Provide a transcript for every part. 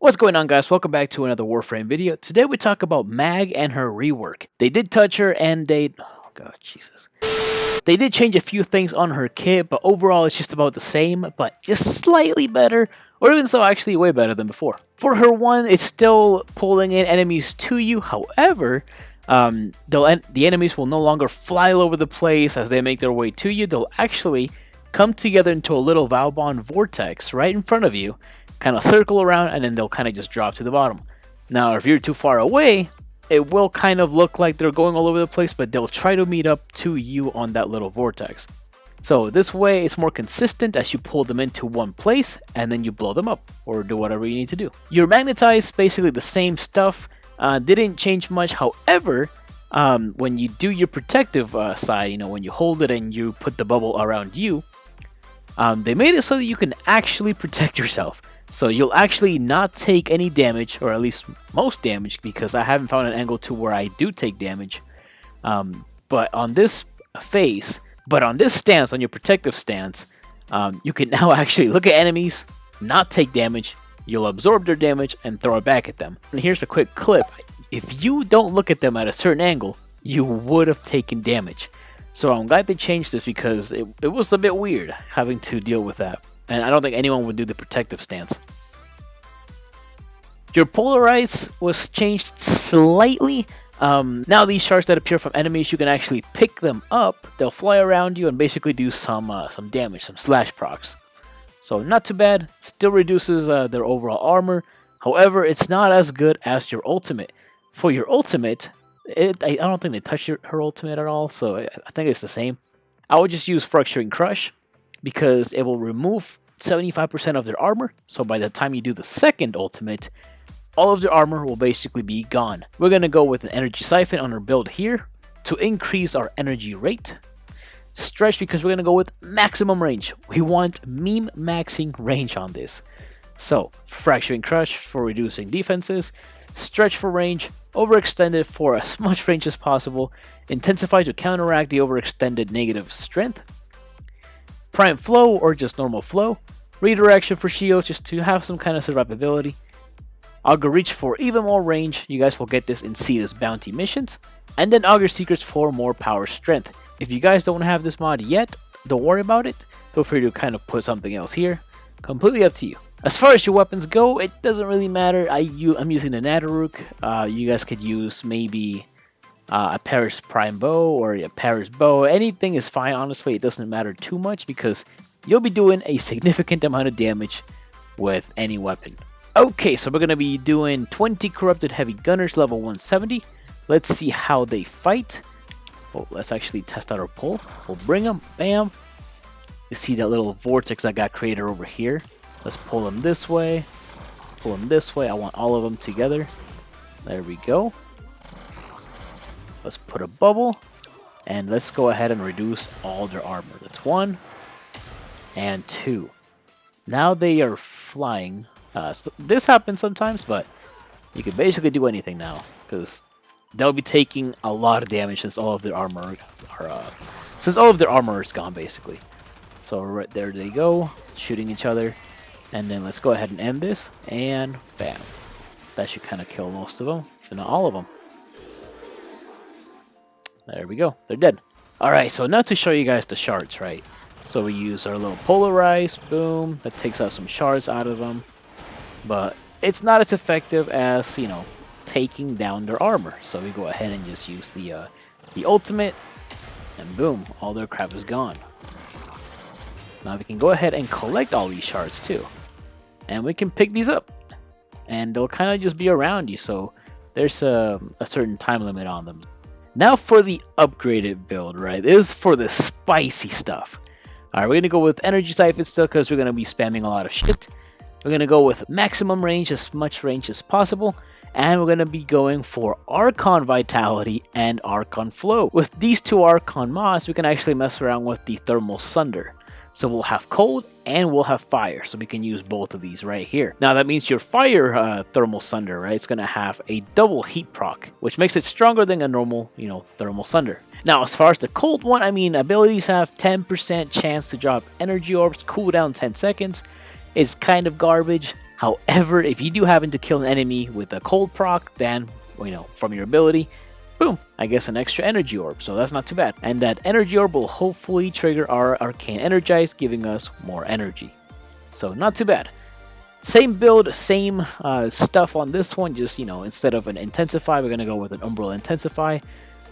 What's going on, guys? Welcome back to another Warframe video. Today we talk about Mag and her rework. They did touch her and oh god, Jesus. They did change a few things on her kit, but overall it's just about the same, but just slightly better, or even so actually way better than before. For her one, it's still pulling in enemies to you. However, the enemies will no longer fly all over the place as they make their way to you. They'll actually come together into a little Valbond vortex right in front of you, kind of circle around, and then they'll kind of just drop to the bottom. Now, if you're too far away, it will kind of look like they're going all over the place, but they'll try to meet up to you on that little vortex. So this way, it's more consistent as you pull them into one place, and then you blow them up, or do whatever you need to do. Your magnetize, basically the same stuff, didn't change much. However, when you do your protective side, when you hold it and you put the bubble around you, they made it so that you can actually protect yourself. So you'll actually not take any damage, or at least most damage, because I haven't found an angle to where I do take damage. But on this stance, on your protective stance, you can now actually look at enemies, not take damage, you'll absorb their damage and throw it back at them. And here's a quick clip. If you don't look at them at a certain angle, you would have taken damage. So I'm glad they changed this, because it was a bit weird having to deal with that. And I don't think anyone would do the protective stance. Your polarize was changed slightly. Now these shards that appear from enemies, you can actually pick them up. They'll fly around you and basically do some damage, some slash procs. So not too bad. Still reduces their overall armor. However, it's not as good as your ultimate. For your ultimate, I don't think they touched her ultimate at all, so I think it's the same. I would just use Fracturing Crush, because it will remove 75% of their armor. So by the time you do the second ultimate, all of their armor will basically be gone. We're going to go with an Energy Siphon on our build here to increase our energy rate. Stretch, because we're going to go with maximum range. We want meme maxing range on this. So Fracturing Crush for reducing defenses, Stretch for range, Overextended for as much range as possible, Intensify to counteract the overextended negative strength, Prime Flow or just normal flow, Redirection for shields just to have some kind of survivability, Augur Reach for even more range. You guys will get this in Cetus bounty missions, and then Augur Secrets for more power strength. If you guys don't have this mod yet, don't worry about it. Feel free to kind of put something else here. Completely up to you. As far as your weapons go, it doesn't really matter. I'm using the Nadaruk. You guys could use maybe a Paris Prime Bow or a Paris Bow. Anything is fine, honestly. It doesn't matter too much, because you'll be doing a significant amount of damage with any weapon. Okay, so we're going to be doing 20 Corrupted Heavy Gunners, level 170. Let's see how they fight. Oh, let's actually test out our pull. We'll bring them. Bam. You see that little vortex that got created over here. Let's pull them this way. Pull them this way. I want all of them together. There we go. Let's put a bubble. And let's go ahead and reduce all their armor. That's 1 and 2. Now they are flying. So this happens sometimes, but you can basically do anything now, because they'll be taking a lot of damage since all of their armor is gone, basically. So right there they go, shooting each other. And then let's go ahead and end this, and bam. That should kind of kill most of them, if not all of them. There we go, they're dead. Alright, so now to show you guys the shards, right? So we use our little polarize, boom, that takes out some shards out of them. But it's not as effective as, taking down their armor. So we go ahead and just use the ultimate, and boom, all their crap is gone. Now we can go ahead and collect all these shards too. And we can pick these up. And they'll kind of just be around you, so there's a certain time limit on them. Now for the upgraded build, right? This is for the spicy stuff. Alright, we're going to go with Energy Siphon still, because we're going to be spamming a lot of shit. We're going to go with maximum range, as much range as possible. And we're going to be going for Archon Vitality and Archon Flow. With these two Archon mods, we can actually mess around with the Thermal Sunder. So we'll have cold and we'll have fire. So we can use both of these right here. Now that means your fire Thermal Sunder, right? It's going to have a double heat proc, which makes it stronger than a normal, Thermal Sunder. Now as far as the cold one, abilities have 10% chance to drop energy orbs, cooldown 10 seconds. Is kind of garbage. However, if you do happen to kill an enemy with a cold proc, then, from your ability, boom, I guess an extra energy orb, so that's not too bad. And that energy orb will hopefully trigger our Arcane Energize, giving us more energy. So not too bad. Same build, same stuff on this one, just, instead of an Intensify, we're going to go with an Umbral Intensify.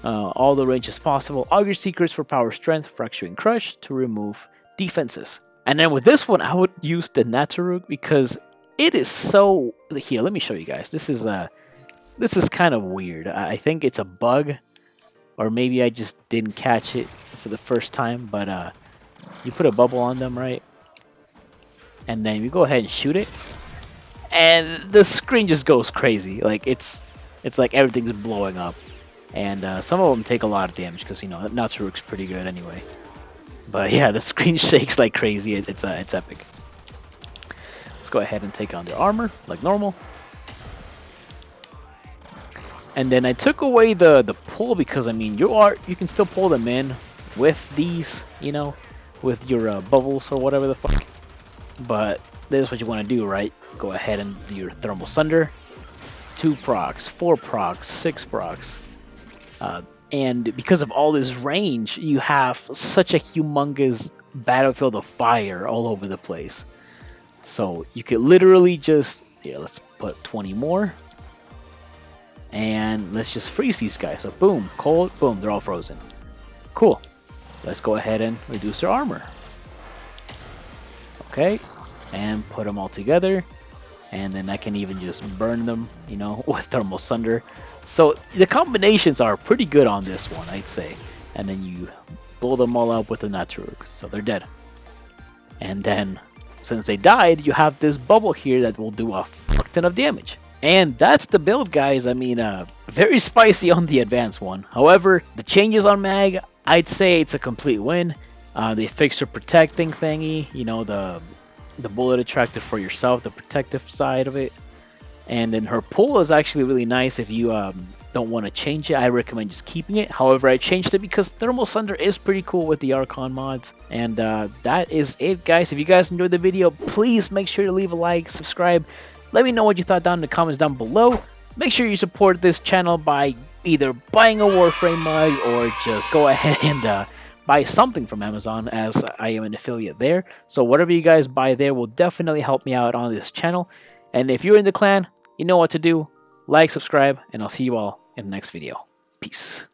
All the ranges possible. Augur Secrets for power strength, Fracturing Crush to remove defenses. And then with this one, I would use the Naturug because it is so... Here, let me show you guys. This is kind of weird. I think it's a bug, or maybe I just didn't catch it for the first time, but you put a bubble on them, right? And then you go ahead and shoot it, and the screen just goes crazy. Like it's like everything's blowing up, and some of them take a lot of damage because Naturug's pretty good anyway. But yeah, the screen shakes like crazy. It's epic. Let's go ahead and take on their armor like normal. And then I took away the pull because you can still pull them in with these, with your bubbles or whatever the fuck. But this is what you want to do, right? Go ahead and do your Thermal Sunder. 2 procs, 4 procs, 6 procs. And because of all this range, you have such a humongous battlefield of fire all over the place. So you could literally just... Here, let's put 20 more. And let's just freeze these guys. So boom, cold, boom, they're all frozen. Cool. Let's go ahead and reduce their armor. Okay, and put them all together, and then I can even just burn them, with Thermal Sunder. So the combinations are pretty good on this one, I'd say. And then you blow them all up with the Naturug, so they're dead. And then, since they died, you have this bubble here that will do a fuck ton of damage. And that's the build, guys. Very spicy on the advanced one. However, the changes on Mag, I'd say it's a complete win. They fixed her protecting thingy, the bullet attractor for yourself, the protective side of it. And then her pull is actually really nice if you don't want to change it. I recommend just keeping it. However, I changed it because Thermal Sunder is pretty cool with the Archon mods. And that is it, guys. If you guys enjoyed the video, please make sure to leave a like, subscribe. Let me know what you thought down in the comments down below. Make sure you support this channel by either buying a Warframe mug or just go ahead and buy something from Amazon, as I am an affiliate there. So whatever you guys buy there will definitely help me out on this channel. And if you're in the clan, you know what to do. Like, subscribe, and I'll see you all in the next video. Peace.